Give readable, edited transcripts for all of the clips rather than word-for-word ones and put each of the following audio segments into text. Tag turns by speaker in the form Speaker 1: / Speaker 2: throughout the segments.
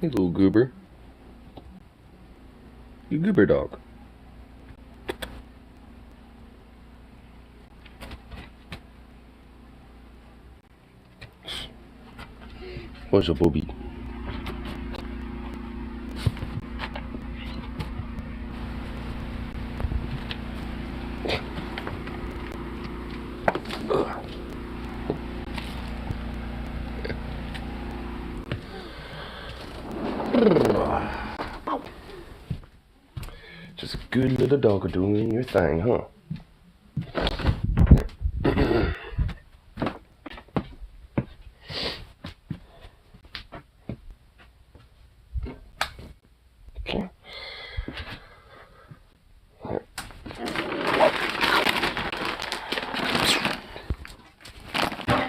Speaker 1: You little goober. You goober dog. What's up, Bobby? Just a good little dog doing your thing, huh? Okay.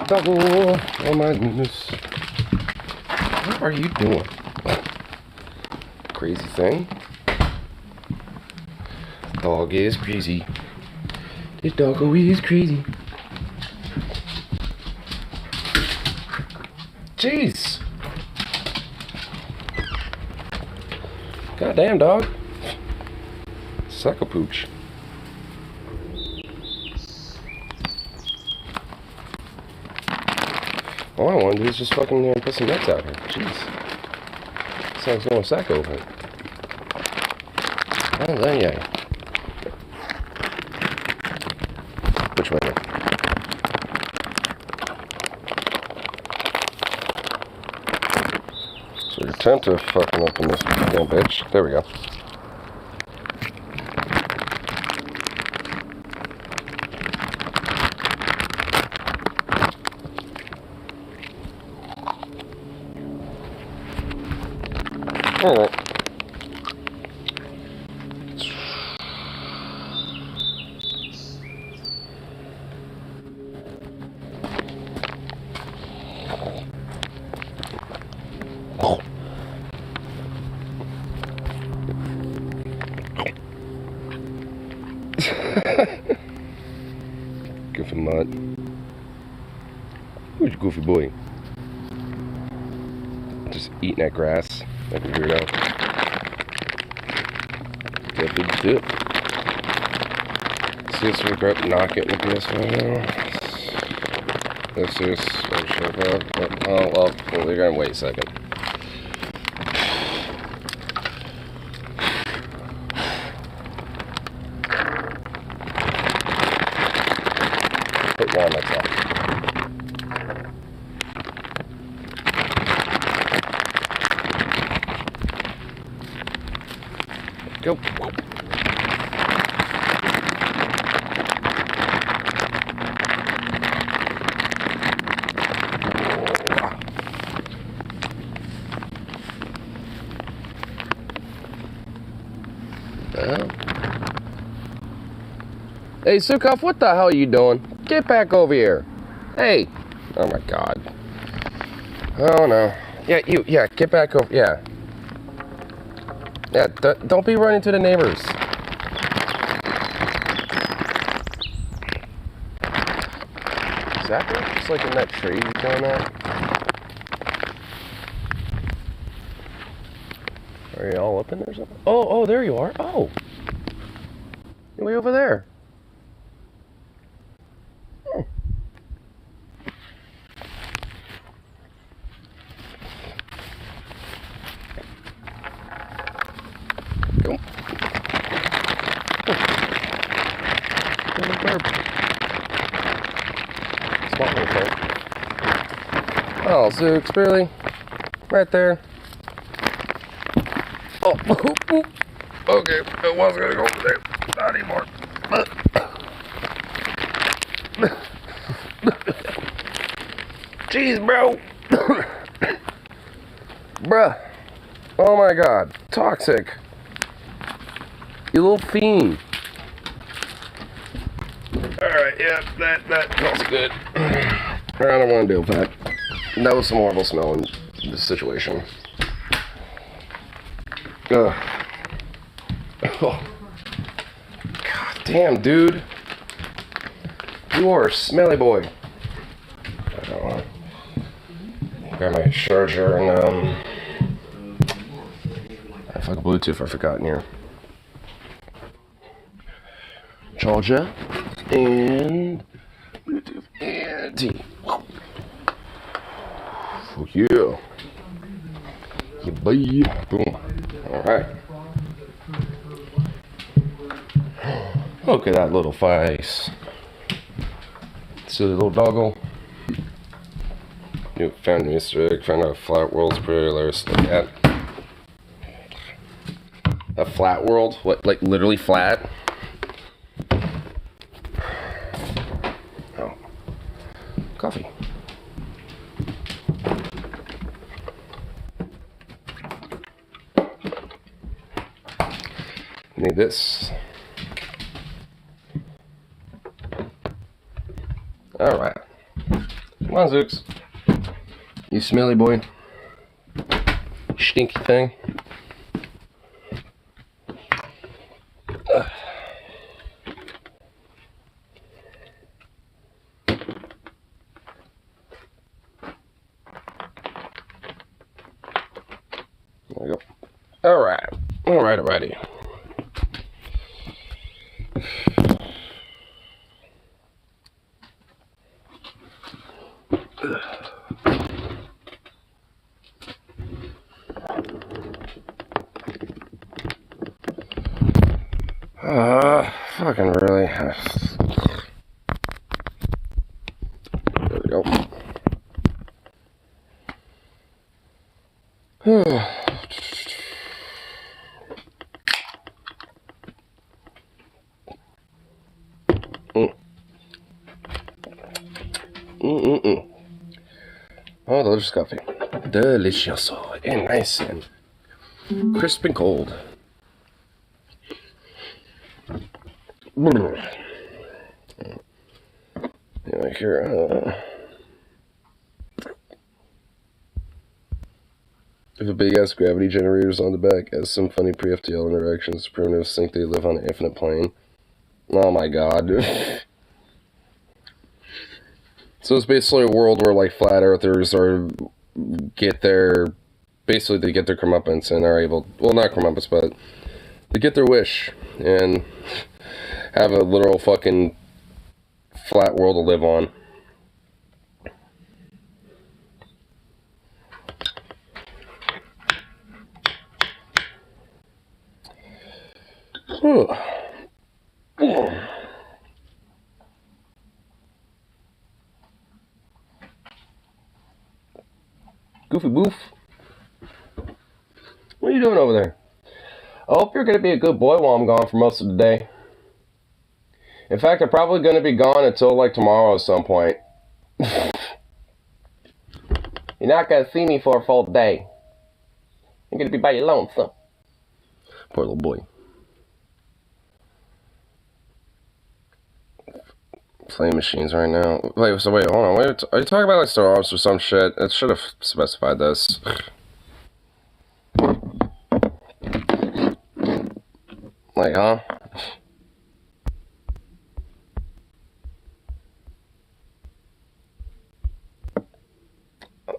Speaker 1: Doggo, oh my goodness. What are you doing? Crazy thing. Dog is crazy. This doggo is crazy. Jeez. Goddamn dog. Suck a pooch. All I want to do is just fucking put some nuts out here. Jeez. Sounds going sack over it. Oh, there you go. Which way? So attempt to fucking open this damn bitch. There we go. Alright. Goofy mutt. Who's your goofy boy? Just eating that grass like a weirdo. Good to do it. See if we grab not getting the this one now. This is oh well, we're gonna wait a second. Put one, that's all. Go. Hey, Sukov, what the hell are you doing? Get back over here. Hey. Oh my god. Oh no. Yeah, yeah, get back over. Yeah. Yeah, don't be running to the neighbors. Exactly. Just like in that tree you're doing that. Are you all up in there or something? Oh, there you are. Oh. You're way over there. Oh. Go. Smart little thing. Oh, Zooks, really? Right there. Oh, okay, I was gonna go over there. Not anymore. Jeez, bro. Bruh. Oh my god. Toxic. You little fiend. Alright, yeah, that smells good. I don't want to deal with that. That was some horrible smell in this situation. Ugh. Oh. God damn, dude. You are a smelly boy. I don't know. Grab my charger and fucking Bluetooth I forgot in here. Georgia and Bluetooth and T. Fuck yeah. Yeah, boy. Boom. Alright. Look at that little face. Silly little doggo. You found an Easter egg, found out a flat world's pretty hilarious to look at. A flat world? What, like literally flat? Oh. Coffee. Need this. Alright. Come on, Zooks. You smelly boy. Stinky thing. There we go. Alright. Alrighty. Fucking really. There we go. Oh, delicious coffee. Delicioso. And nice and crisp and cold. Yeah, here. If a big ass gravity generator's on the back, has some funny pre-FTL interactions, primitives think they live on an infinite plane. Oh my god. So it's basically a world where like flat earthers get their comeuppance and are able, well, not comeuppance, but they get their wish and have a literal fucking flat world to live on. Goofy boof. What are you doing over there? I hope you're going to be a good boy while I'm gone for most of the day. In fact, I'm probably going to be gone until like tomorrow at some point. You're not going to see me for a full day. You're going to be by your lonesome. Poor little boy. Flame machines right now. Wait, hold on. Wait, are you talking about like Star Wars or some shit? It should have specified this. Like, huh?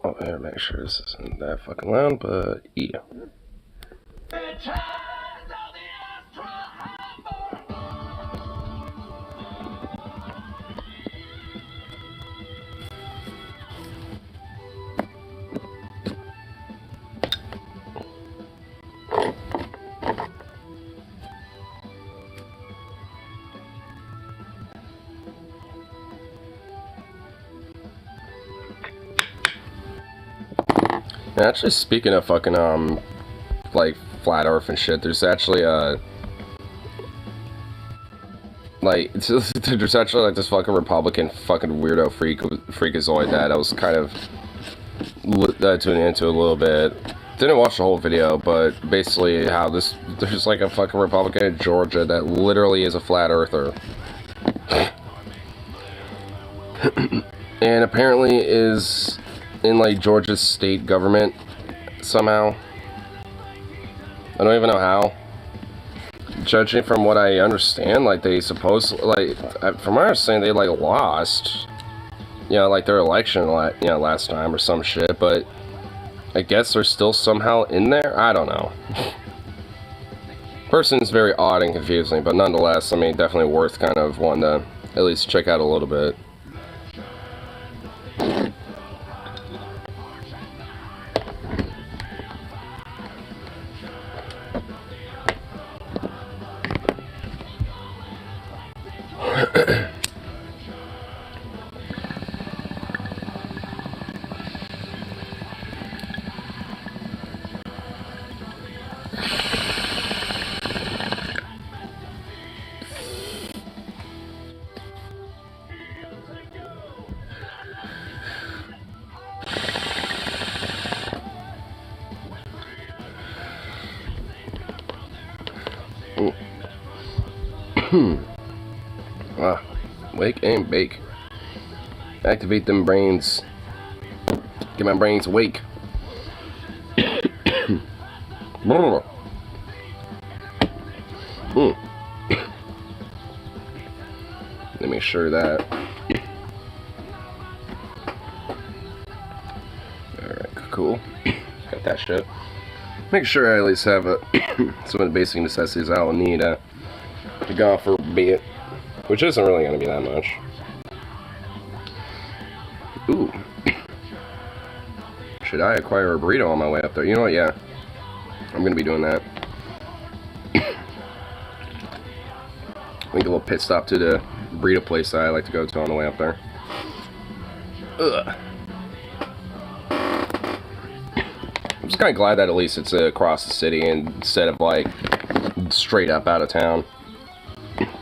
Speaker 1: Oh, here, make sure this isn't that fucking loud, but yeah. Actually, speaking of fucking, like, flat earth and shit, there's actually, like, there's actually, like, this fucking Republican fucking weirdo freakazoid that I was kind of tuning into a little bit. Didn't watch the whole video, but basically how there's like a fucking Republican in Georgia that literally is a flat earther. And apparently is in like Georgia's state government somehow. I don't even know how. Judging from what I understand, like they from my understanding, they like lost, you know, like their election, you know, last time or some shit. But I guess they're still somehow in there. I don't know. Person's very odd and confusing, but nonetheless, I mean, definitely worth kind of one to at least check out a little bit. Wake and bake. Activate them brains. Get my brains awake. Let me make sure that. Alright, cool. Got that shit. Make sure I at least have some of the basic necessities I'll need to go for a bit. Which isn't really going to be that much. Ooh. Should I acquire a burrito on my way up there? You know what, yeah. I'm going to be doing that. Make a little pit stop to the burrito place that I like to go to on the way up there. Ugh. I'm just kind of glad that at least it's across the city instead of like straight up out of town.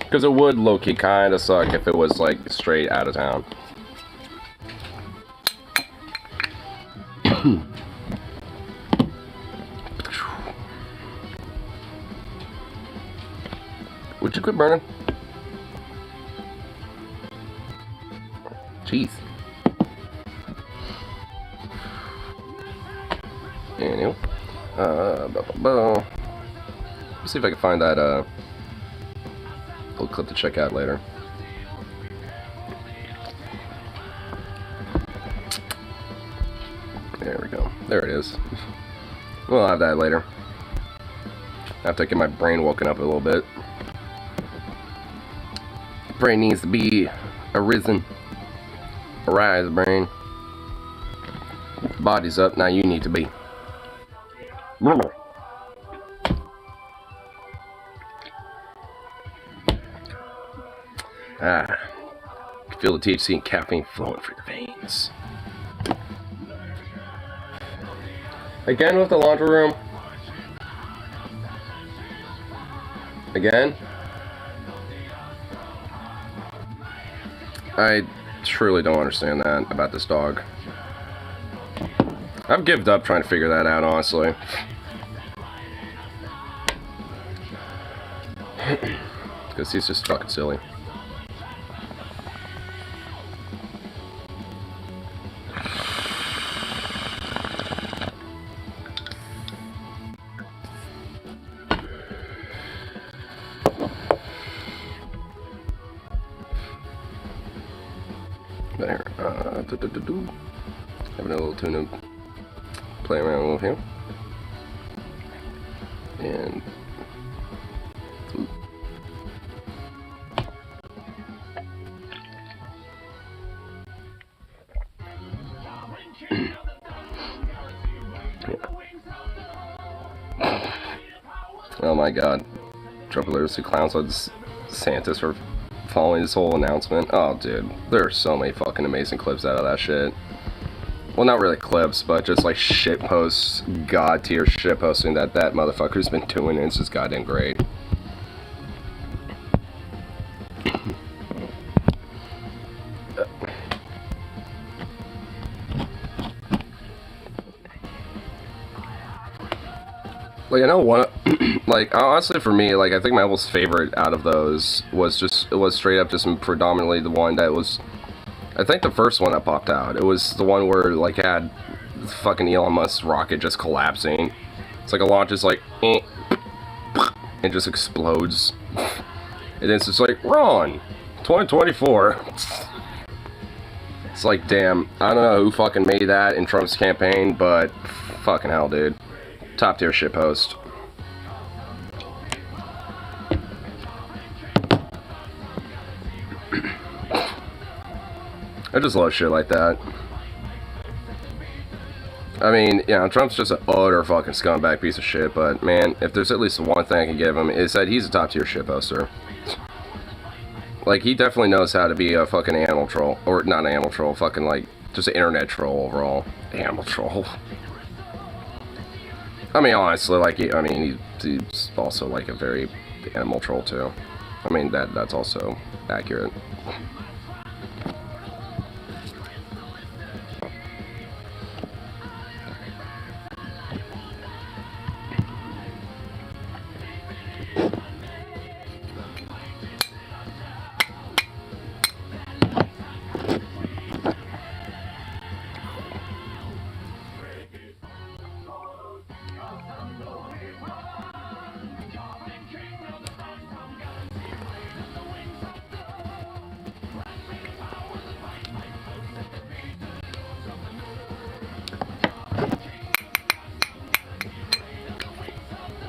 Speaker 1: Because it would low-key kind of suck if it was like straight out of town. Would you quit burning? Jeez. Anyway. Let's see if I can find that little clip to check out later. There we go. There it is. We'll have that later. I have to get my brain woken up a little bit. Brain needs to be arisen. Arise, brain. Body's up, now you need to be. Ah, feel the THC and caffeine flowing through your veins. Again with the laundry room. Again. I truly don't understand that about this dog. I've given up trying to figure that out, honestly. Because he's just fucking silly. There. Having a little tune to play around a little here. And oh my god. Trump literacy clowns on DeSantis for following this whole announcement. Oh dude, there are so many fucking amazing clips out of that shit. Well, not really clips, but just like shit posts, god tier shit posting that motherfucker's been doing, and it's just goddamn great. Like, I know one, like, honestly for me, like, I think my most favorite out of those was straight up just predominantly the one that was, I think the first one that popped out. It was the one where, like, had fucking Elon Musk's rocket just collapsing. It's like a launch is like, it just explodes. And it's just like, run! 2024. It's like, damn, I don't know who fucking made that in Trump's campaign, but fucking hell, dude. Top tier shitpost. I just love shit like that. I mean, yeah, Trump's just an utter fucking scumbag piece of shit, but man, if there's at least one thing I can give him, it's that he's a top tier shitposter. Like, he definitely knows how to be a fucking animal troll. Or, not an animal troll, fucking, like, just an internet troll overall. Animal troll. I mean, honestly, like, he's also, like, a very animal troll, too. I mean, that's also accurate.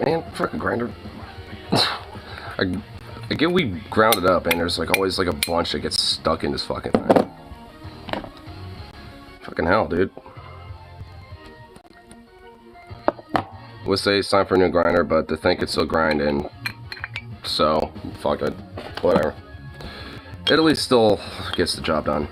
Speaker 1: Man, frickin' grinder. I get we ground it up, and there's like always like a bunch that gets stuck in this fucking thing. Fucking hell, dude. We'll say it's time for a new grinder, but to think it's still grinding, so fuck it, whatever. It at least still gets the job done.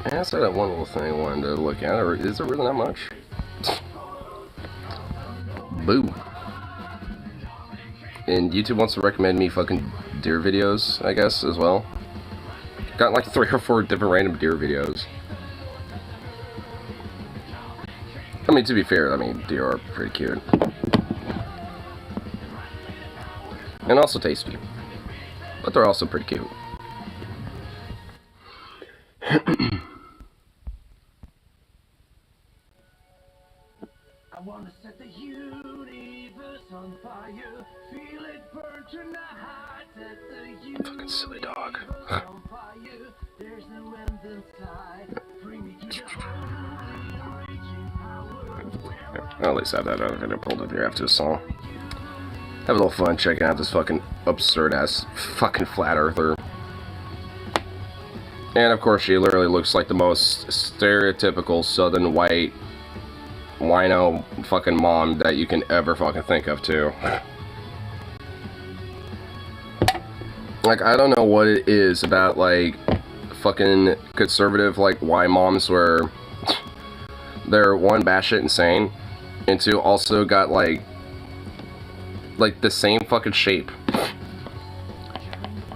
Speaker 1: I said that one little thing I wanted to look at, or is it really that much? Boo. And YouTube wants to recommend me fucking deer videos, I guess, as well. Got like 3 or 4 different random deer videos. I mean, to be fair, I mean, deer are pretty cute. And also tasty. But they're also pretty cute.
Speaker 2: I wanna set the universe on fire, feel it burn tonight. Set the universe
Speaker 1: fucking silly dog.
Speaker 2: on fire. There's no end inside. Bring me to the holy raging power.
Speaker 1: I'll at least have that other video pulled up here after the song. Have a little fun checking out this fucking absurd ass fucking flat earther. And of course, she literally looks like the most stereotypical southern white wino fucking mom that you can ever fucking think of, too. Like, I don't know what it is about, like, fucking conservative, like, white moms where they're, one, batshit insane, and two, also got, like, the same fucking shape.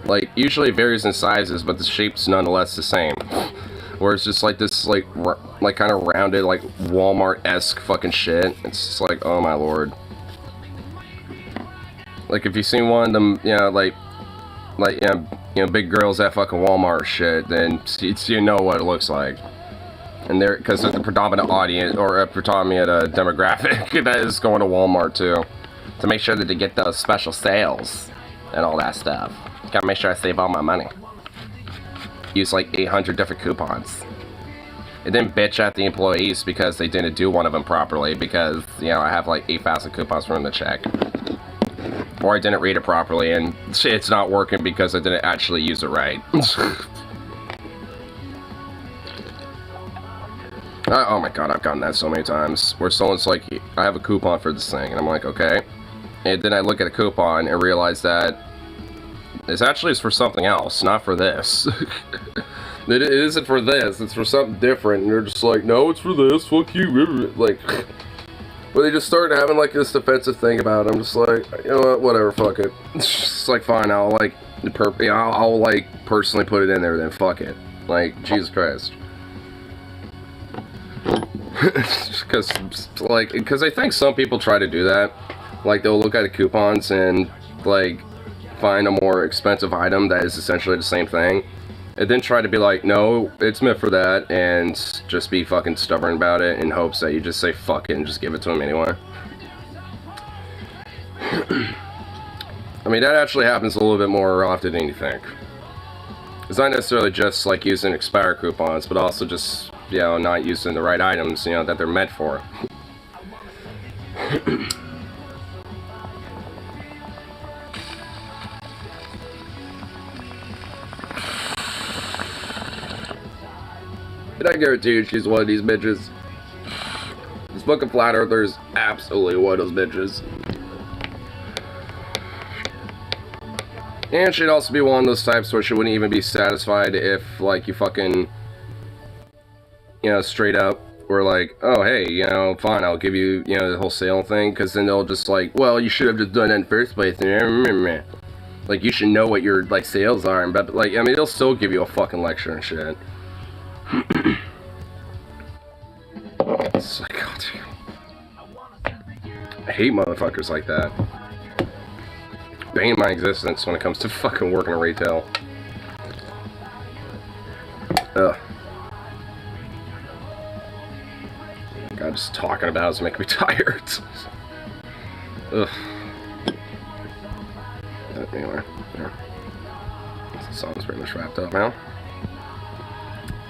Speaker 1: Like, usually it varies in sizes, but the shape's nonetheless the same. Where it's just like this, like kind of rounded, like Walmart-esque fucking shit. It's just like, oh my lord. Like, if you've seen one of them, you know, like big girls at fucking Walmart shit, then you know what it looks like. And they're, because they're the predominant audience, or a predominant demographic that is going to Walmart too, to make sure that they get those special sales and all that stuff. Gotta make sure I save all my money. Use like 800 different coupons. And then bitch at the employees because they didn't do one of them properly, because, you know, I have like 8,000 coupons for them to check. Or I didn't read it properly and it's not working because I didn't actually use it right. Oh my god, I've gotten that so many times. Where someone's like, I have a coupon for this thing, and I'm like, okay. And then I look at a coupon and realize that this actually is for something else, not for this. It isn't for this, it's for something different, and they're just like, no, it's for this, fuck you. Like, but they just started having like this defensive thing about it. I'm just like, you know what, whatever, fuck it. It's just like, fine, I'll like, I'll like personally put it in there, then fuck it. Like, Jesus Christ. Because I think some people try to do that. Like, they'll look at the coupons and like find a more expensive item that is essentially the same thing, and then try to be like, no, it's meant for that, and just be fucking stubborn about it in hopes that you just say fuck it and just give it to them anyway. mean, that actually happens a little bit more often than you think. It's not necessarily just like using expired coupons, but also just, you know, not using the right items, you know, that they're meant for. And I guarantee you she's one of these bitches. This fucking flat earther is absolutely one of those bitches. And she'd also be one of those types where she wouldn't even be satisfied if, like, you fucking, you know, straight up were like, oh, hey, you know, fine, I'll give you, you know, the whole sale thing, because then they'll just like, well, you should have just done that in the first place. Like, you should know what your, like, sales are, but, like, I mean, they'll still give you a fucking lecture and shit. It's like, God, I hate motherfuckers like that. Bane my existence when it comes to fucking working in retail. Ugh. God, just talking about it's making me tired. Ugh. Anyway, yeah. The song's pretty much wrapped up now.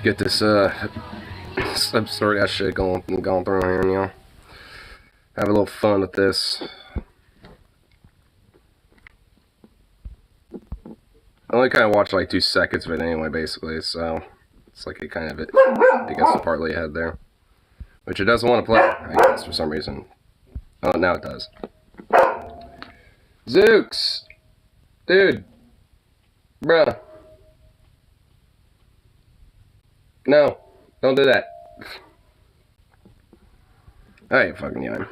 Speaker 1: Get this absurd ass shit going through here, you know. Have a little fun with this. I only kind of watched like 2 seconds of it anyway, basically, so it's like it kind of it gets partly ahead there, which it doesn't want to play, I guess, for some reason. Oh, now it does. Zooks, dude, bruh, no, don't do that. Alright, fucking yeah.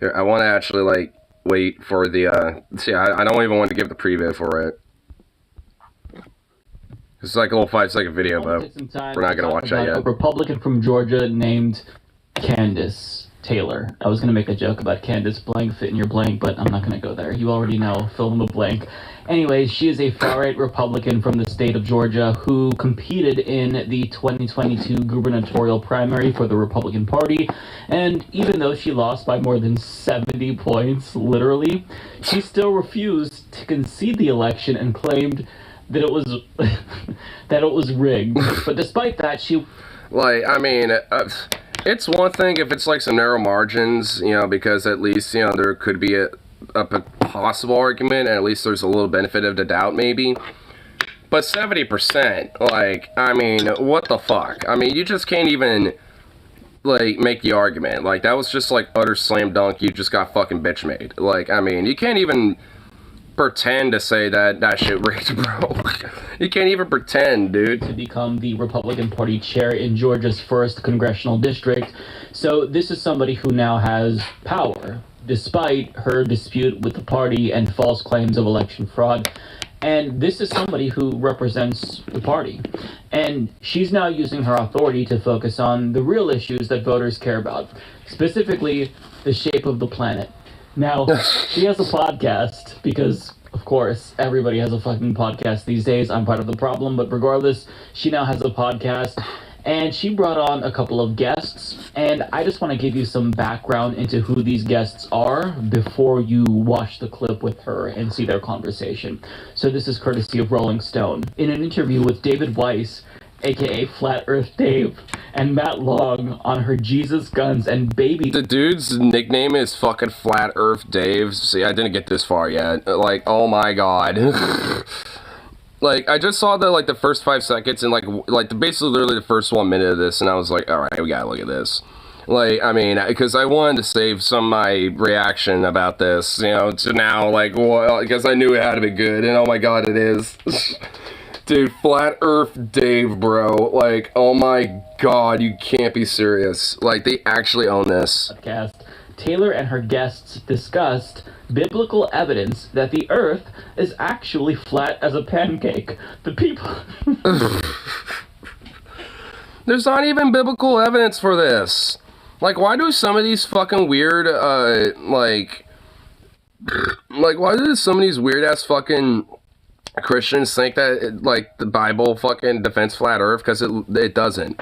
Speaker 1: Here, I want to actually like wait for the, see, I don't even want to give the preview for it. It's like a little 5-second video, but we're not going to watch that yet.
Speaker 3: A Republican from Georgia named Candace Taylor. I was going to make a joke about Candace blank fit in your blank, but I'm not going to go there. You already know, fill in the blank. Anyways, she is a far-right Republican from the state of Georgia who competed in the 2022 gubernatorial primary for the Republican Party, and even though she lost by more than 70 points, literally, she still refused to concede the election and claimed that it was that it was rigged. But despite that, she...
Speaker 1: Like, I mean, it's one thing if it's like some narrow margins, you know, because at least, you know, there could be a possible argument, and at least there's a little benefit of the doubt, maybe. But 70%, like, I mean, what the fuck? I mean, you just can't even, like, make the argument. Like, that was just, like, utter slam dunk. You just got fucking bitch made. Like, I mean, you can't even pretend to say that shit rigged, bro. You can't even pretend, dude.
Speaker 3: To become the Republican Party chair in Georgia's 1st congressional district. So this is somebody who now has power, despite her dispute with the party and false claims of election fraud. And this is somebody who represents the party. And she's now using her authority to focus on the real issues that voters care about, specifically the shape of the planet. Now, she has a podcast because, of course, everybody has a fucking podcast these days. I'm part of the problem, but regardless, she now has a podcast. And she brought on a couple of guests, and I just want to give you some background into who these guests are before you watch the clip with her and see their conversation. So this is courtesy of Rolling Stone. In an interview with David Weiss, aka Flat Earth Dave, and Matt Long on her Jesus, Guns, and Baby...
Speaker 1: The dude's nickname is fucking Flat Earth Dave. See, I didn't get this far yet. Like, oh my god. Like, I just saw the first 5 seconds and, basically literally the first 1 minute of this, and I was like, alright, we gotta look at this. Like, I mean, because I wanted to save some of my reaction about this, you know, to now, like, well, because I knew it had to be good, and oh my god, it is. Dude, Flat Earth Dave, bro. Like, oh my god, you can't be serious. Like, they actually own this.
Speaker 3: Podcast. Taylor and her guests discussed biblical evidence that the earth is actually flat as a pancake. The people...
Speaker 1: There's not even biblical evidence for this. Like, why do some of these fucking weird, like, why do some of these weird-ass fucking Christians think that, like, the Bible fucking defends flat earth? Because it doesn't.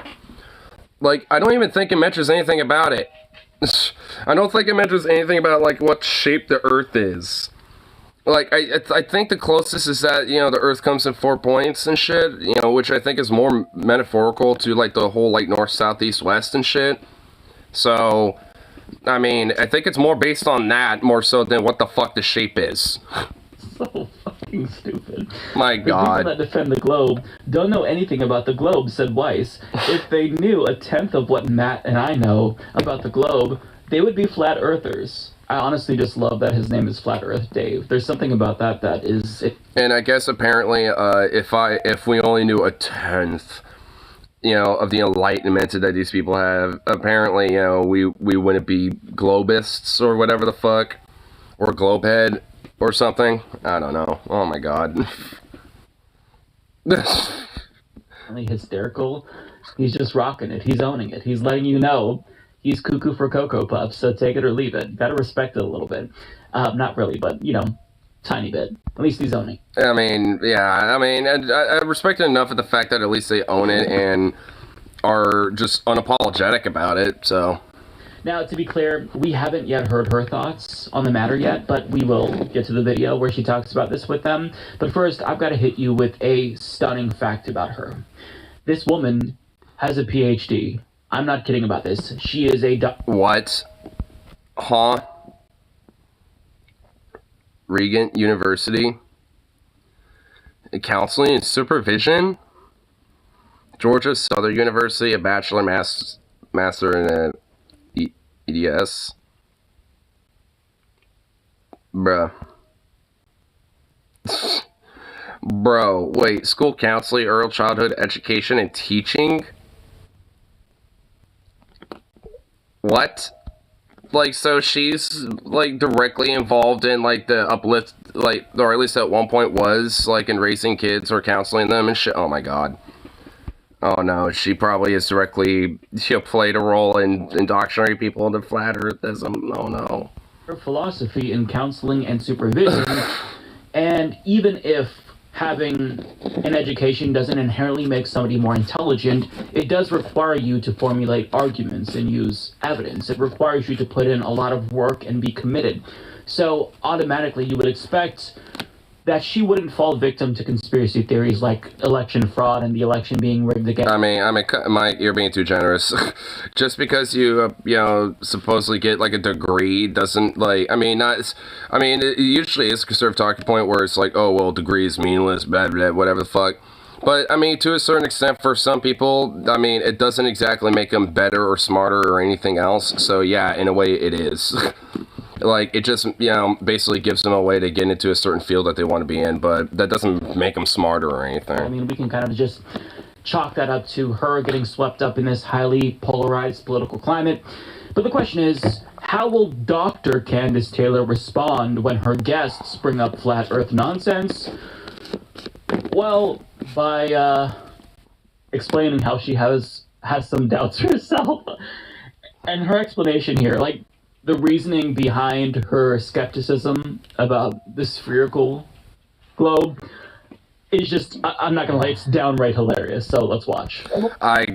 Speaker 1: Like, I don't even think it mentions anything about it. I don't think it mentions anything about, like, what shape the Earth is. Like, I think the closest is that, you know, the Earth comes in 4 points and shit, you know, which I think is more metaphorical to, like, the whole, like, north, south, east, west and shit. So, I mean, I think it's more based on that, more so than what the fuck the shape is.
Speaker 3: So fucking stupid.
Speaker 1: My God.
Speaker 3: The people that defend the globe don't know anything about the globe, said Weiss. If they knew a tenth of what Matt and I know about the globe, they would be flat earthers. I honestly just love that his name is Flat Earth Dave. There's something about that is it.
Speaker 1: And I guess apparently, if we only knew a tenth, you know, of the enlightenment that these people have, apparently, you know, we wouldn't be globists or whatever the fuck, or globehead or something. I don't know. Oh my God.
Speaker 3: Really hysterical. He's just rocking it. He's owning it. He's letting you know he's cuckoo for Cocoa Puffs, so take it or leave it. Gotta respect it a little bit. Not really, but, you know, tiny bit. At least he's owning.
Speaker 1: I mean, yeah, I mean, I respect it enough of the fact that at least they own it and are just unapologetic about it, so.
Speaker 3: Now, to be clear, we haven't yet heard her thoughts on the matter yet, but we will get to the video where she talks about this with them. But first, I've got to hit you with a stunning fact about her. This woman has a PhD. I'm not kidding about this. She is a
Speaker 1: What? Huh? Regent University? Counseling and Supervision? Georgia Southern University, a bachelor, master in EDS. Bruh. Bro, wait, school counseling, early childhood education, and teaching? What? Like, so she's, like, directly involved in, like, the uplift, like, or at least at one point was, like, in raising kids or counseling them and shit. Oh my God. Oh no, she probably is directly, she'll played a role in indoctrinating people into flat earthism. Oh no.
Speaker 3: Her philosophy in counseling and supervision, and even if having an education doesn't inherently make somebody more intelligent, it does require you to formulate arguments and use evidence. It requires you to put in a lot of work and be committed. So automatically you would expect that she wouldn't fall victim to conspiracy theories like election fraud and the election being rigged against.
Speaker 1: I mean, Mike, you're being too generous. Just because you, you know, supposedly get, like, a degree doesn't, like, I mean, it usually is a sort of talking point where it's like, oh, well, degree is meaningless, blah, blah, whatever the fuck. But, I mean, to a certain extent, for some people, I mean, it doesn't exactly make them better or smarter or anything else. So, yeah, in a way, it is. Like, it just, you know, basically gives them a way to get into a certain field that they want to be in, but that doesn't make them smarter or anything.
Speaker 3: I mean, we can kind of just chalk that up to her getting swept up in this highly polarized political climate. But the question is, how will Dr. Candace Taylor respond when her guests bring up flat earth nonsense? Well, by explaining how she has some doubts herself. And her explanation here, like, the reasoning behind her skepticism about the spherical globe is just, I'm not gonna lie, it's downright hilarious, so let's watch.
Speaker 1: I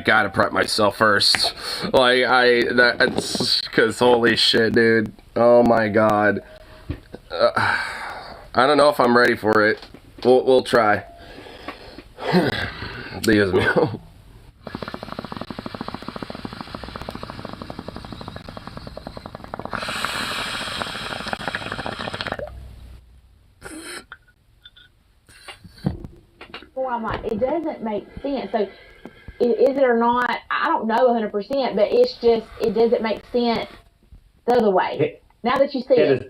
Speaker 1: gotta prep myself first. Like, that's, cause holy shit, dude. Oh my God. I don't know if I'm ready for it. We'll try. Dios mío.
Speaker 4: I'm like, it doesn't make sense. So, is it or not? I don't know 100%, but it's just, it doesn't make sense the other way. Now that you see it.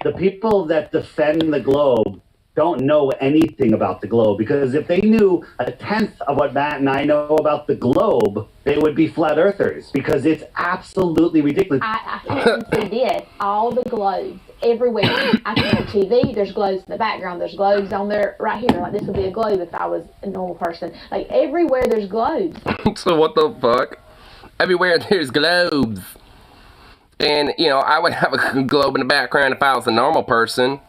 Speaker 5: The people that defend the globe don't know anything about the globe, because if they knew a tenth of what Matt and I know about the globe, they would be flat earthers, because it's absolutely ridiculous.
Speaker 4: I can't see this. All the globes everywhere. I can on TV, there's globes in the background, there's globes on there right here. Like, this would be a globe if I was a normal person. Like, everywhere there's globes.
Speaker 1: So what the fuck? Everywhere there's globes. And, you know, I would have a globe in the background if I was a normal person.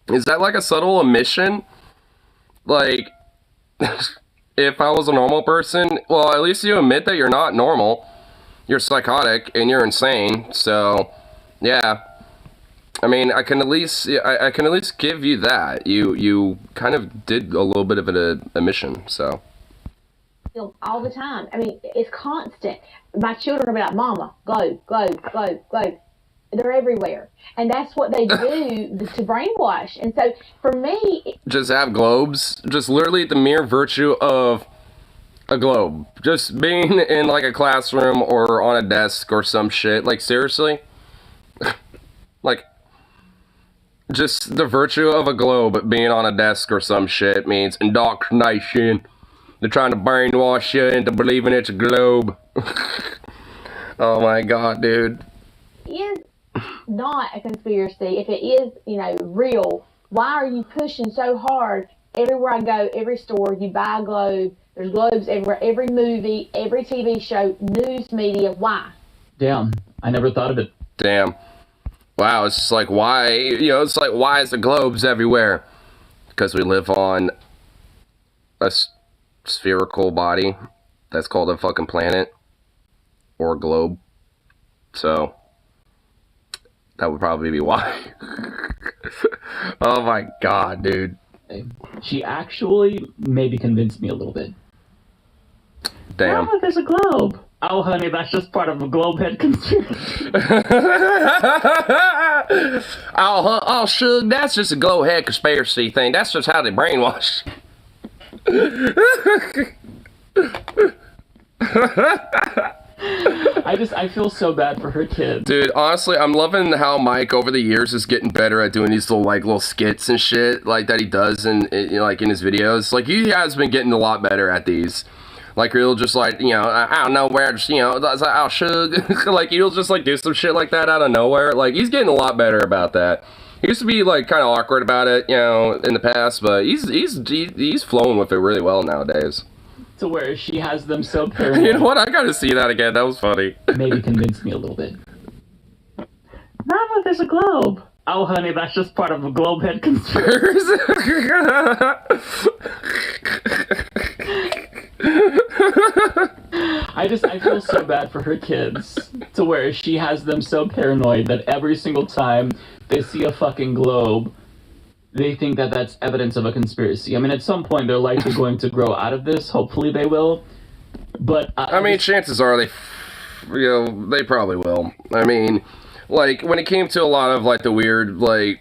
Speaker 1: Is that like a subtle omission? Like, if I was a normal person, well, at least you admit that you're not normal. you're psychotic and you're insane. So, yeah. I mean, I can at least give you that. You kind of did a little bit of an admission, so.
Speaker 4: All the time. I mean, it's constant. My children will be like, "Mama, globe, globe, globe, globe." They're everywhere, and that's what they do to brainwash. And so, for me,
Speaker 1: just have globes. Just literally the mere virtue of a globe. Just being in like a classroom or on a desk or some shit. Like seriously, like. Just the virtue of a globe being on a desk or some shit means indoctrination. They're trying to brainwash you into believing it's a globe. Oh my god, dude.
Speaker 4: is not a conspiracy. If it is, real, why are you pushing so hard? Everywhere I go, every store, you buy a globe. There's globes everywhere. Every movie, every TV show, news media. Why?
Speaker 3: Damn, I never thought of it.
Speaker 1: Damn. Wow, it's just like, why, it's like, why is the globes everywhere? Because we live on a spherical body that's called a fucking planet or a globe. So, that would probably be why. Oh my god, dude.
Speaker 3: She actually maybe convinced me a little bit.
Speaker 1: Damn.
Speaker 3: Oh, there's a globe. Oh, honey, that's just part of a globe head conspiracy.
Speaker 1: Oh, Shug, that's just a globe head conspiracy thing. That's just how they brainwash.
Speaker 3: I feel so bad for her kids.
Speaker 1: Dude, honestly, I'm loving how Mike over the years is getting better at doing these little skits and shit like that he does in his videos. Like he has been getting a lot better at these. Like he'll just like, I don't know where, just, that's like, oh, Shug. Like he'll just like do some shit like that out of nowhere. Like he's getting a lot better about that. He used to be like kind of awkward about it, in the past, but he's flowing with it really well nowadays.
Speaker 3: To where she has them so paranoid.
Speaker 1: You know what? I gotta see that again. That was funny.
Speaker 3: Maybe convinced me a little bit. Mama, there's a globe. Oh, honey, that's just part of a globe head conspiracy. I feel so bad for her kids. To where she has them so paranoid that every single time they see a fucking globe, they think that that's evidence of a conspiracy. I mean, at some point, they're likely going to grow out of this. Hopefully they will. But
Speaker 1: I mean, chances are they probably will. I mean, like, when it came to a lot of, like, the weird, like,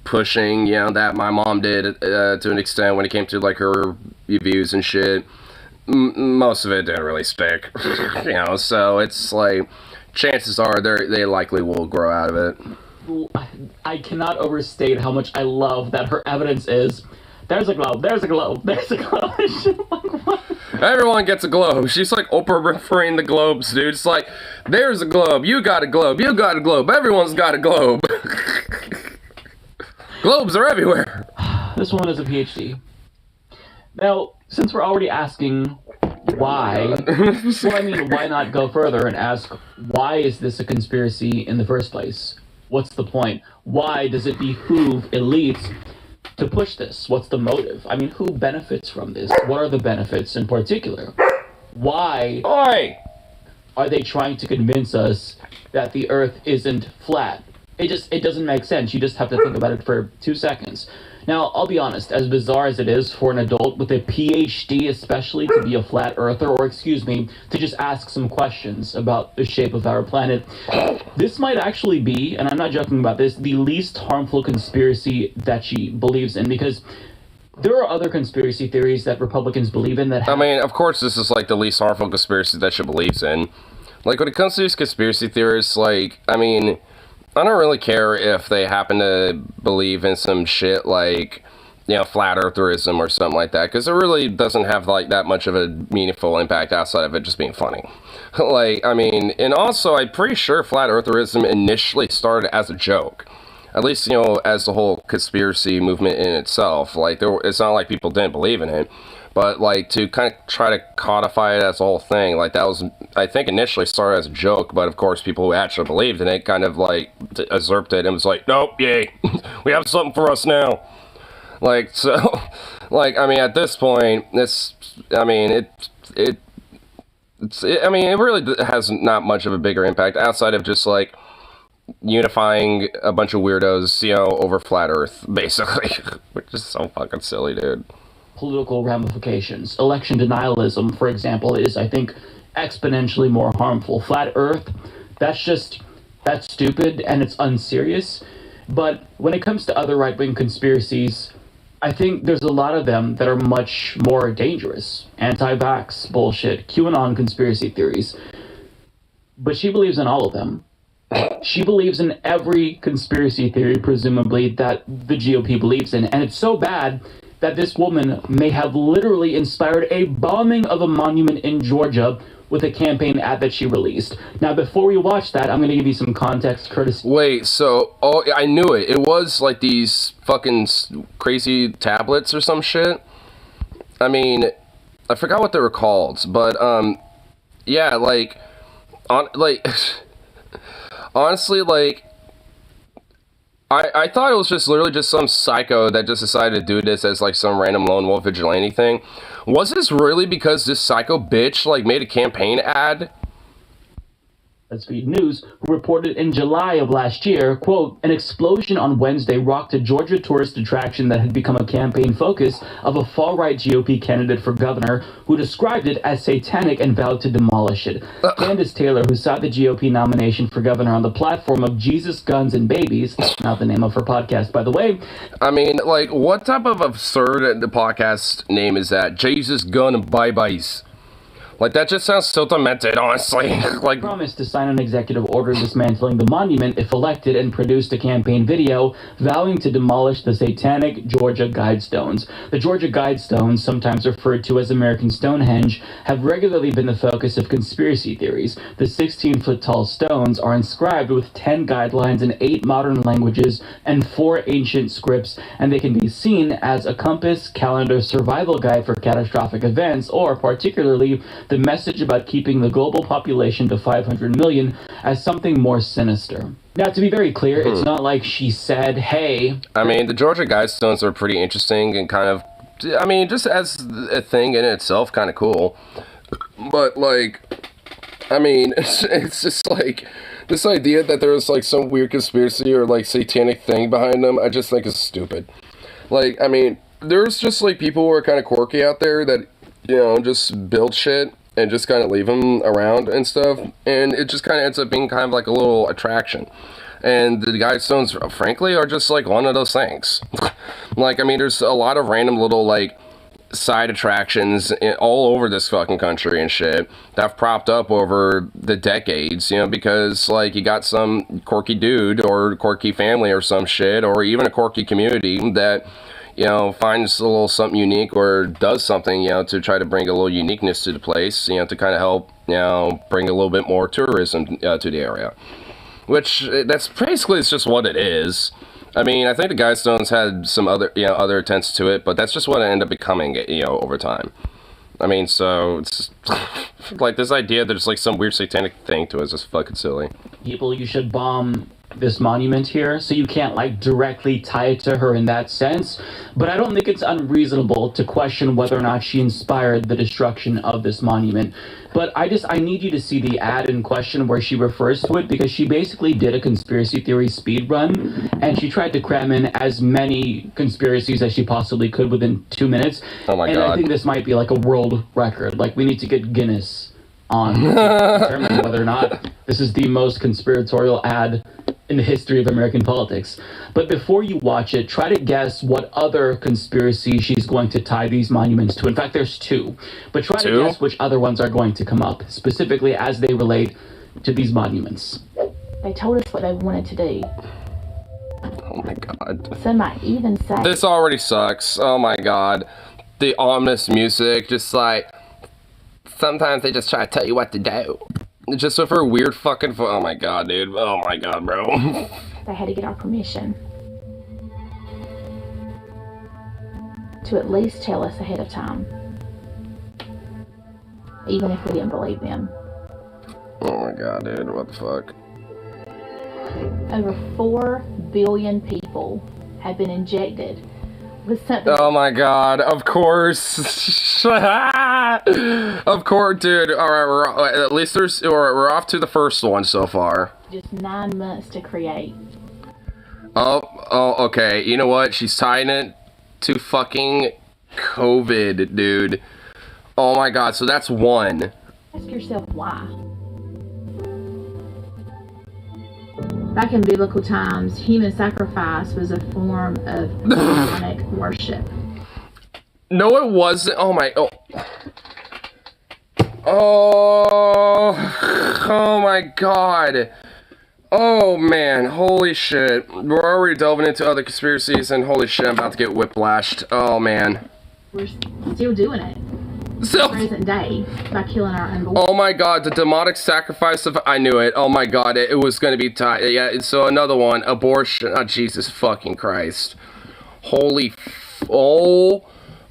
Speaker 1: pushing, that my mom did to an extent when it came to, like, her reviews and shit, most of it didn't really stick. So it's, like, chances are they likely will grow out of it.
Speaker 3: I cannot overstate how much I love that her evidence is, there's a globe, there's a globe, there's a globe. Like, what?
Speaker 1: Everyone gets a globe. She's like Oprah referring the globes, dude. It's like, there's a globe, you got a globe, you got a globe, everyone's got a globe. Globes are everywhere.
Speaker 3: This woman has a PhD. Now, since we're already asking why, why not go further and ask, why is this a conspiracy in the first place? What's the point? Why does it behoove elites to push this? What's the motive? I mean, who benefits from this? What are the benefits in particular? Why are they trying to convince us that the Earth isn't flat? It doesn't make sense. You just have to think about it for 2 seconds. Now, I'll be honest, as bizarre as it is for an adult with a PhD especially to be a flat earther, or to just ask some questions about the shape of our planet, this might actually be, and I'm not joking about this, the least harmful conspiracy that she believes in, because there are other conspiracy theories that Republicans believe in that
Speaker 1: I mean, of course this is like the least harmful conspiracy that she believes in. Like, when it comes to these conspiracy theorists, like, I mean, I don't really care if they happen to believe in some shit like, flat eartherism or something like that, because it really doesn't have, like, that much of a meaningful impact outside of it just being funny. Like, I mean, and also, I'm pretty sure flat eartherism initially started as a joke. At least, as the whole conspiracy movement in itself. Like, it's not like people didn't believe in it. But, like, to kind of try to codify it as a whole thing, like, that was, I think, initially started as a joke, but, of course, people who actually believed in it kind of, like, usurped it and was like, nope, yay, we have something for us now. Like, so, like, I mean, at this point, I mean, it really has not much of a bigger impact outside of just like unifying a bunch of weirdos, over flat Earth, basically, which is so fucking silly, dude.
Speaker 3: Political ramifications. Election denialism, for example, is, I think, exponentially more harmful. Flat Earth, that's stupid and it's unserious. But when it comes to other right-wing conspiracies, I think there's a lot of them that are much more dangerous. Anti-vax bullshit, QAnon conspiracy theories. But she believes in all of them. She believes in every conspiracy theory, presumably, that the GOP believes in. And it's so bad that this woman may have literally inspired a bombing of a monument in Georgia with a campaign ad that she released. Now, before we watch that, I'm going to give you some context, courtesy.
Speaker 1: Wait, so, I knew it. It was like these fucking crazy tablets or some shit. I mean, I forgot what they were called, but, yeah, honestly, I thought it was just literally just some psycho that just decided to do this as, like, some random lone wolf vigilante thing. Was this really because this psycho bitch, made a campaign ad?
Speaker 3: BuzzFeed News, who reported in July of last year, quote, an explosion on Wednesday rocked a Georgia tourist attraction that had become a campaign focus of a far-right GOP candidate for governor who described it as satanic and vowed to demolish it. Candace Taylor, who sought the GOP nomination for governor on the platform of Jesus, Guns, and Babies, not the name of her podcast, by the way.
Speaker 1: I mean, what type of absurd podcast name is that? Jesus, Gun, and Bye-Byes. That just sounds so demented, honestly.
Speaker 3: Promised to sign an executive order dismantling the monument if elected and produced a campaign video vowing to demolish the satanic Georgia Guidestones. The Georgia Guidestones, sometimes referred to as American Stonehenge, have regularly been the focus of conspiracy theories. The 16-foot-tall stones are inscribed with 10 guidelines in 8 modern languages and 4 ancient scripts, and they can be seen as a compass, calendar, survival guide for catastrophic events, or particularly the message about keeping the global population to 500 million as something more sinister. Now, to be very clear, it's not like she said, hey...
Speaker 1: I mean, the Georgia Guidestones are pretty interesting and kind of, I mean, just as a thing in itself, kind of cool. But, I mean, it's just this idea that there's, some weird conspiracy or, satanic thing behind them, I just think is stupid. I mean, there's just, people who are kind of quirky out there that, just build shit and just kind of leave them around and stuff, and it just kind of ends up being kind of like a little attraction. And the Guidestones, frankly, are just one of those things. I mean, there's a lot of random little side attractions all over this fucking country and shit that have propped up over the decades, because you got some quirky dude or quirky family or some shit, or even a quirky community that finds a little something unique or does something, to try to bring a little uniqueness to the place, to kind of help, bring a little bit more tourism to the area. Which, that's basically, it's just what it is. I mean, I think the Guidestones had some other, other attempts to it, but that's just what it ended up becoming, over time. I mean, so, it's, this idea that there's, some weird satanic thing to it is just fucking silly.
Speaker 3: People, you should bomb this monument here, so you can't directly tie it to her in that sense, but I don't think it's unreasonable to question whether or not she inspired the destruction of this monument. But I need you to see the ad in question where she refers to it, because she basically did a conspiracy theory speed run, and she tried to cram in as many conspiracies as she possibly could within 2 minutes.
Speaker 1: Oh my God.
Speaker 3: And I think this might be a world record. We need to get Guinness on to determine whether or not this is the most conspiratorial ad in the history of American politics. But before you watch it, try to guess what other conspiracy she's going to tie these monuments to. In fact, there's 2. But try to guess which other ones are going to come up, specifically as they relate to these monuments.
Speaker 4: They told us what they wanted to do.
Speaker 1: Oh my God.
Speaker 4: Some might even say...
Speaker 1: This already sucks. Oh my God. The ominous music, just sometimes they just try to tell you what to do. Just with her weird fucking oh my God, dude. Oh my God, bro.
Speaker 4: They had to get our permission to at least tell us ahead of time, even if we didn't believe them.
Speaker 1: Oh my God, dude. What the fuck?
Speaker 4: Over 4 billion people have been injected with something.
Speaker 1: Oh my God, of course. Of course, dude. All right, at least we're off to the first one so far.
Speaker 4: Just 9 months to create.
Speaker 1: Oh, okay. You know what? She's tying it to fucking COVID, dude. Oh my god, so that's 1.
Speaker 4: Ask yourself why. Back in biblical times, human sacrifice was a form of demonic worship.
Speaker 1: No, it wasn't. Oh my. Oh my god. Oh man, holy shit. We're already delving into other conspiracies and holy shit, I'm about to get whiplashed. Oh man.
Speaker 4: We're still doing it.
Speaker 1: So,
Speaker 4: Present day by killing our unborn.
Speaker 1: oh my god, the demonic sacrifice of, I knew it. Oh my god, it was gonna be tied. Yeah, so another one, abortion. Oh, Jesus fucking Christ. Holy, oh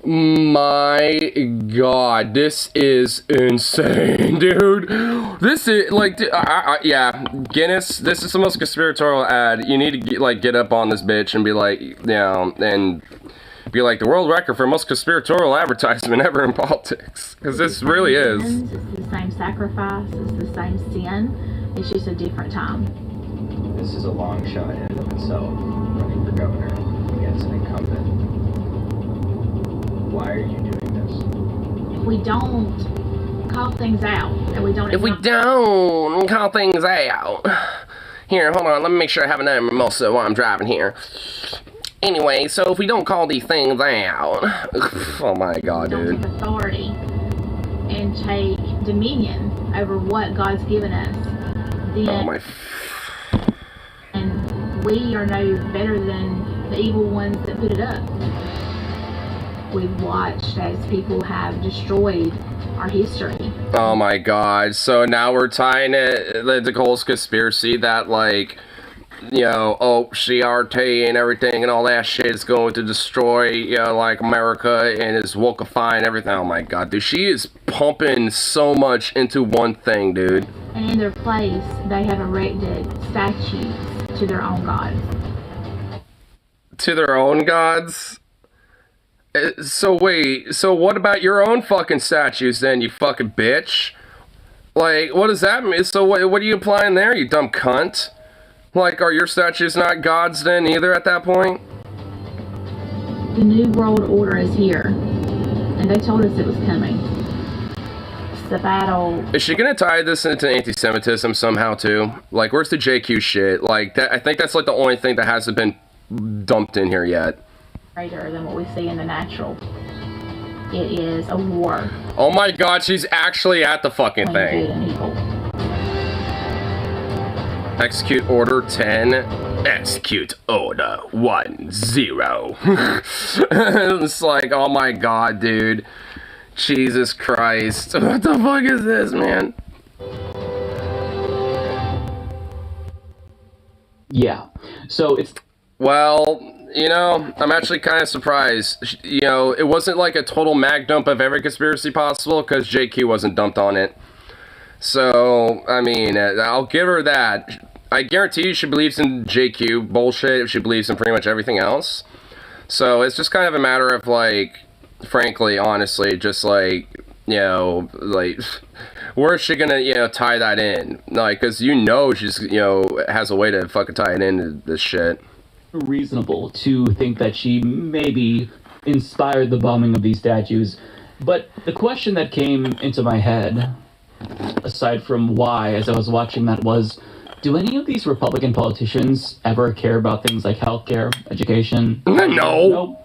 Speaker 1: my god, this is insane, dude. This is, like, yeah, Guinness, this is the most conspiratorial ad. You need to, get up on this bitch and be like, you know, and be like, the world record for most conspiratorial advertisement ever in politics. Because this really is.
Speaker 4: It's the same sacrifice, it's the same sin, it's just a different time.
Speaker 3: This is a long shot in and of itself, running for governor against an incumbent. Why are you doing this?
Speaker 4: If we don't call things out, and we don't...
Speaker 1: If we don't call things out. Here, hold on, let me make sure I have another mimosa while I'm driving here. Anyway, so if we don't call these things out, oh my god,
Speaker 4: don't
Speaker 1: dude.
Speaker 4: take authority and take dominion over what God's given us, then
Speaker 1: Oh my.
Speaker 4: and we are no better than the evil ones that put it up. We've watched as people have destroyed our history.
Speaker 1: Oh my god. So now we're tying it, the Cole's conspiracy that, like, you know, CRT and everything and all that shit is going to destroy, you know, like, America and is wokeifying everything. Oh my god, dude. She is pumping so much into one thing, dude.
Speaker 4: And in their place, they have erected statues to their own gods.
Speaker 1: To their own gods? So wait, so what about your own fucking statues then, you fucking bitch? Like, what does that mean? So what are you implying there, you dumb cunt? Like, are your statues not gods then either at that point?
Speaker 4: The New World Order is here, and they told us it was coming. It's the battle.
Speaker 1: Is she gonna tie this into anti-Semitism somehow too? Like, where's the JQ shit? Like, that, I think that's like the only thing that hasn't been dumped in here yet.
Speaker 4: Greater than what we see in the natural. It is a war.
Speaker 1: Oh my god, she's actually at the fucking
Speaker 4: between good
Speaker 1: thing.
Speaker 4: and evil.
Speaker 1: Execute order 10. Execute order 10. It's like, oh my god, dude. Jesus Christ. What the fuck is this, man?
Speaker 3: Yeah. So it's...
Speaker 1: Well, you know, I'm actually kind of surprised. You know, it wasn't like a total mag dump of every conspiracy possible, because JQ wasn't dumped on it. So, I mean, I'll give her that. I guarantee you she believes in JQ bullshit if she believes in pretty much everything else. So, it's just kind of a matter of, like, frankly, honestly, just like, you know, like, where's she gonna, you know, tie that in? Like, because you know she's, you know, has a way to fucking tie it into this shit.
Speaker 3: reasonable to think that she maybe inspired the bombing of these statues. But the question that came into my head, aside from why, as I was watching that, was, do any of these Republican politicians ever care about things like healthcare, education?
Speaker 1: No.
Speaker 3: Nope.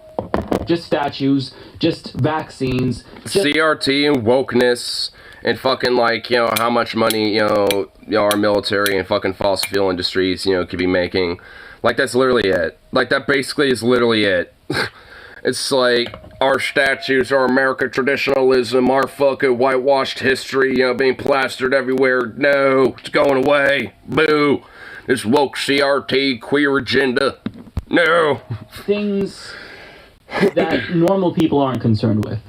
Speaker 3: Just statues, just vaccines. Just
Speaker 1: CRT and wokeness and fucking, like, you know, how much money, you know, our military and fucking fossil fuel industries, you know, could be making. Like, that's literally it. Like, that basically is literally it. It's like, our statues, our American traditionalism, our fucking whitewashed history, you know, being plastered everywhere. No, it's going away. Boo. This woke CRT queer agenda. No.
Speaker 3: things that normal people aren't concerned with.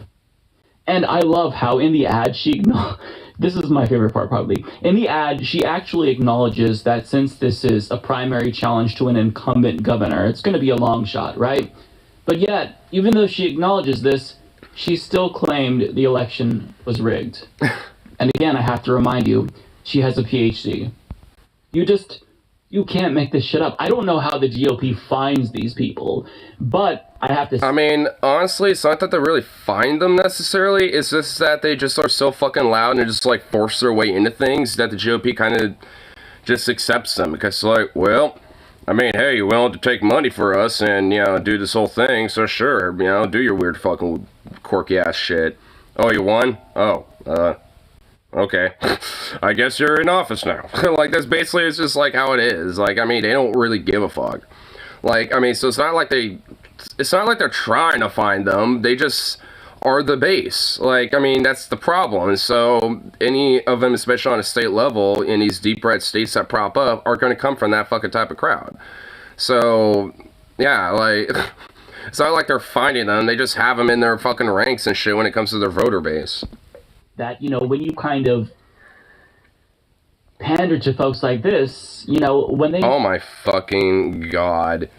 Speaker 3: And I love how in the ad this is my favorite part probably. In the ad, she actually acknowledges that since this is a primary challenge to an incumbent governor, it's going to be a long shot, right? But yet, even though she acknowledges this, she still claimed the election was rigged. And again, I have to remind you, she has a PhD. You can't make this shit up. I don't know how the GOP finds these people, but I have to...
Speaker 1: I mean, honestly, it's not that they really find them necessarily. It's just that they just are so fucking loud and just, like, force their way into things that the GOP kind of just accepts them. Because, like, well, I mean, hey, you're willing to take money for us and, you know, do this whole thing, so sure, you know, do your weird fucking quirky-ass shit. Oh, you won? Oh, okay. I guess you're in office now. Like, that's basically, it's just like how it is. Like, I mean, they don't really give a fuck. Like, I mean, so it's not like they're trying to find them. They just are the base. Like, I mean, that's the problem. And so any of them, especially on a state level, in these deep red states that prop up, are going to come from that fucking type of crowd. So, yeah, like, it's not like they're finding them. They just have them in their fucking ranks and shit when it comes to their voter base.
Speaker 3: That, you know, when you kind of pander to folks like this, you know, when they...
Speaker 1: Oh my fucking god.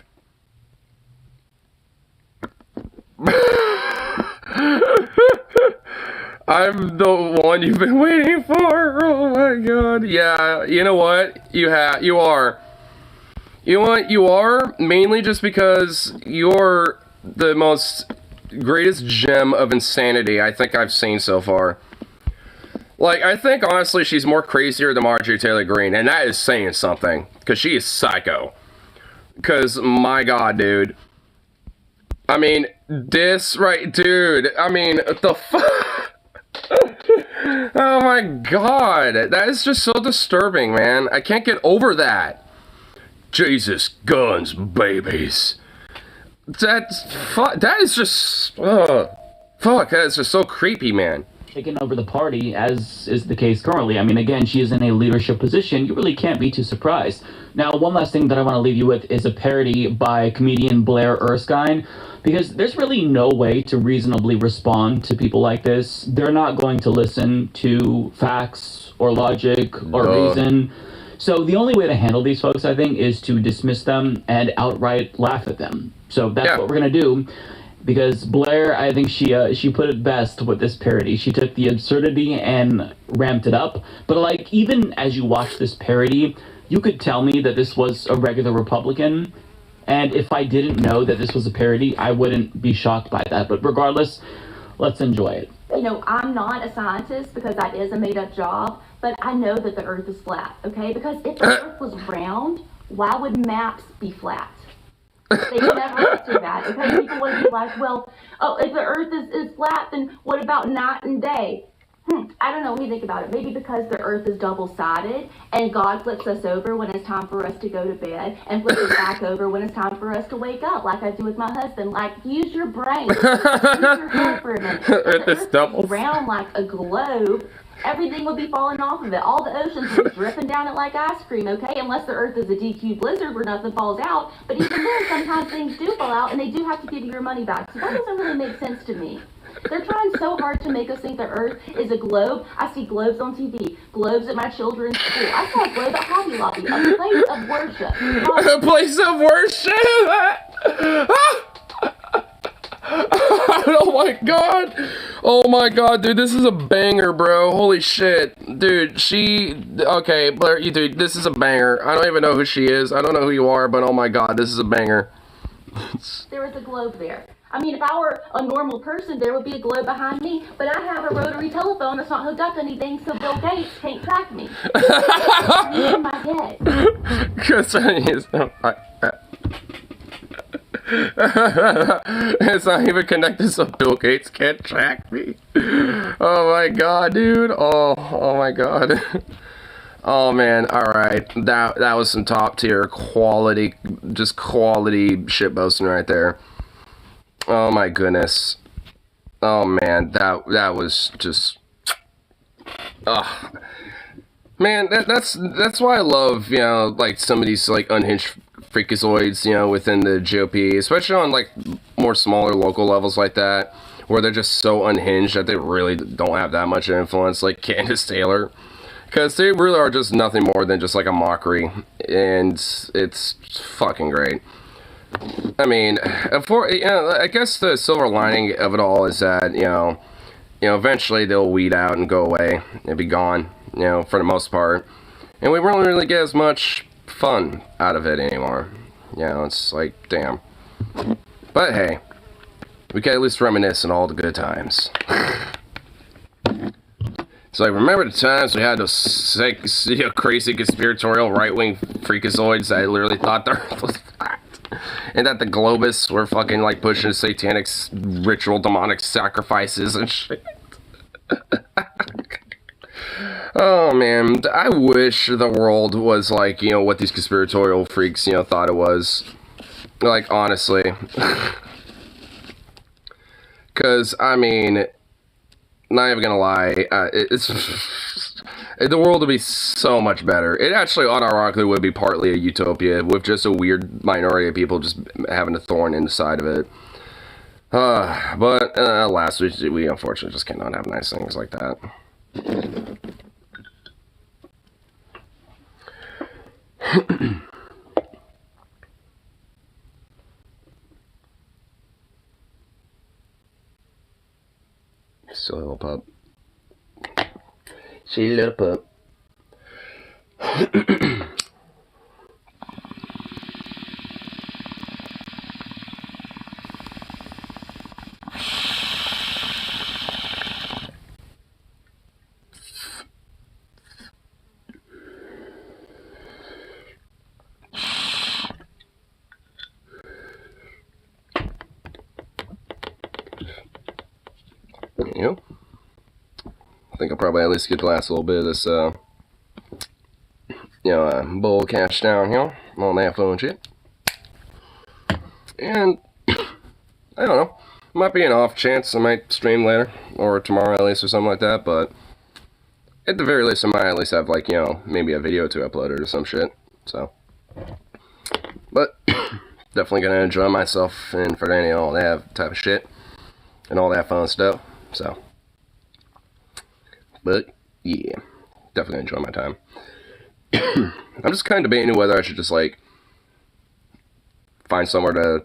Speaker 1: I'm the one you've been waiting for. Oh my god. Yeah, you know what? You are. You know what? You are mainly just because you're the most greatest gem of insanity I think I've seen so far. Like, I think, honestly, she's more crazier than Marjorie Taylor Greene, and that is saying something, because she is psycho. Because, my god, dude. I mean, this, right, dude, I mean, the fuck? Oh my god, that is just so disturbing, man. I can't get over that. Jesus, guns, babies. That is just, fuck, that is just so creepy, man.
Speaker 3: Taken over the party, as is the case currently. I mean, again, she is in a leadership position. You really can't be too surprised. Now, one last thing that I want to leave you with is a parody by comedian Blair Erskine, because there's really no way to reasonably respond to people like this. They're not going to listen to facts or logic or reason. So the only way to handle these folks, I think, is to dismiss them and outright laugh at them. So that's what we're going to do. Because Blair, I think she put it best with this parody. She took the absurdity and ramped it up. But, like, even as you watch this parody, you could tell me that this was a regular Republican. And if I didn't know that this was a parody, I wouldn't be shocked by that. But regardless, let's enjoy it.
Speaker 6: You know, I'm not a scientist because that is a made-up job. But I know that the Earth is flat, okay? Because if the Earth was round, why would maps be flat? They would never answer that, okay? People would be like, well, oh, if the Earth is flat, then what about night and day? I don't know what you think about it. Maybe because the Earth is double-sided, and God flips us over when it's time for us to go to bed, and flips us back over when it's time for us to wake up, like I do with my husband. Like, use your brain. Use your head for a minute. If the Earth is round like a globe, everything would be falling off of it. All the oceans would be dripping down it like ice cream, okay? Unless the Earth is a DQ blizzard where nothing falls out. But even then, sometimes things do fall out, and they do have to give you your money back. So that doesn't really make sense to me. They're trying so hard to make us think the Earth is a globe. I see globes on TV, globes at my children's school. I saw a globe at Hobby Lobby, a place of worship.
Speaker 1: A place of worship! Oh my god! Oh my god, dude, this is a banger, bro. Holy shit. Dude, okay, Blair, dude, this is a banger. I don't even know who she is. I don't know who you are, but oh my god, this is a banger.
Speaker 6: There was a globe there. I mean, if I were a normal person, there would be a globe behind me, but I have a rotary telephone that's not hooked up to anything, so Bill Gates can't track me. It's in my head.
Speaker 1: Because it's not even connected, so Bill Gates can't track me. Oh my god, dude. Oh my god. Oh man, alright. That was some top tier quality, just quality shitposting right there. Oh my goodness. Oh man, that was just... Man, that's why I love, you know, like some of these like unhinged freakazoids, you know, within the GOP, especially on like more smaller local levels like that, where they're just so unhinged that they really don't have that much influence, like Candace Taylor. Because they really are just nothing more than just like a mockery, and it's fucking great. I mean, I guess the silver lining of it all is that, eventually they'll weed out and go away and be gone, for the most part. And we won't really get as much fun out of it anymore. It's like, damn. But hey, we can at least reminisce on all the good times. So I remember the times we had those sick, crazy conspiratorial right-wing freakazoids that literally thought the Earth was flat. And that the Globists were fucking like pushing satanic ritual demonic sacrifices and shit. Oh man, I wish the world was like, what these conspiratorial freaks, thought it was. Like, honestly. Because, I mean, not even gonna lie, the world would be so much better. It actually unironically would be partly a utopia with just a weird minority of people just having a thorn in the side of it. But alas, we unfortunately just cannot have nice things like that. Silly little pup. Silly little pup. I think I'll probably at least get the last little bit of this, bowl cash down here on that phone shit. And, I don't know, might be an off chance I might stream later, or tomorrow at least, or something like that, but at the very least I might at least have, like, maybe a video to upload or some shit, so. But, definitely gonna enjoy myself and for any all that type of shit, and all that fun stuff, so. But, yeah, definitely enjoy my time. I'm just kind of debating whether I should just, like, find somewhere to,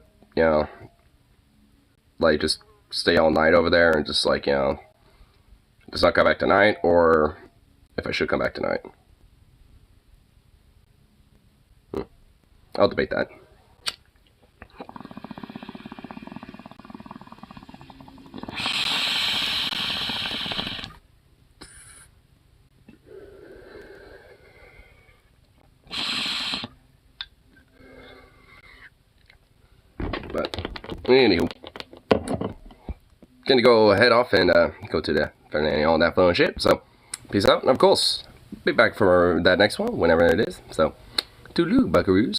Speaker 1: like, just stay all night over there and just, like, just not come back tonight, or if I should come back tonight. I'll debate that. But, anywho, gonna go head off and go to the Furlandia, all that fun shit. So, peace out, and of course, be back for that next one, whenever it is. So, toodaloo, buckaroos.